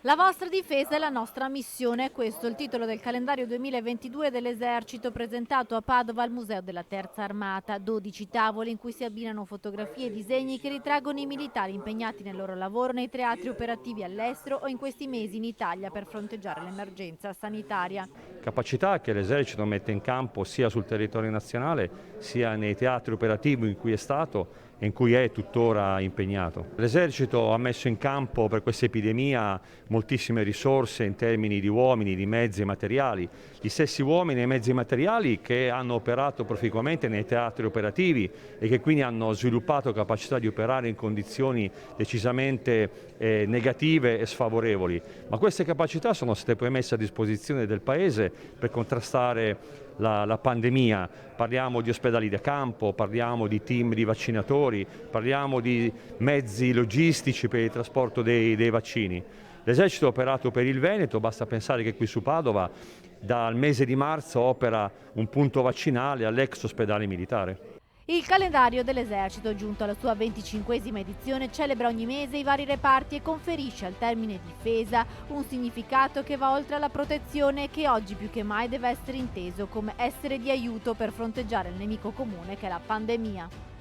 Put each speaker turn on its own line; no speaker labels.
La vostra difesa è la nostra missione, questo è il titolo del calendario 2022 dell'Esercito presentato a Padova al Museo della Terza Armata. 12 tavoli in cui si abbinano fotografie e disegni che ritraggono i militari impegnati nel loro lavoro nei teatri operativi all'estero o in questi mesi in Italia per fronteggiare l'emergenza sanitaria.
Capacità che l'Esercito mette in campo sia sul territorio nazionale sia nei teatri operativi in cui è stato e in cui è tuttora impegnato. L'Esercito ha messo in campo per questa epidemia moltissime risorse in termini di uomini, di mezzi e materiali, gli stessi uomini e mezzi materiali che hanno operato proficuamente nei teatri operativi e che quindi hanno sviluppato capacità di operare in condizioni decisamente negative e sfavorevoli, ma queste capacità sono state poi messe a disposizione del Paese per contrastare la pandemia. Parliamo di ospedali da campo, parliamo di team di vaccinatori, parliamo di mezzi logistici per il trasporto dei vaccini. L'Esercito ha operato per il Veneto, basta pensare che qui su Padova dal mese di marzo opera un punto vaccinale all'ex ospedale militare.
Il calendario dell'Esercito, giunto alla sua 25esima edizione, celebra ogni mese i vari reparti e conferisce al termine difesa un significato che va oltre alla protezione e che oggi più che mai deve essere inteso come essere di aiuto per fronteggiare il nemico comune che è la pandemia.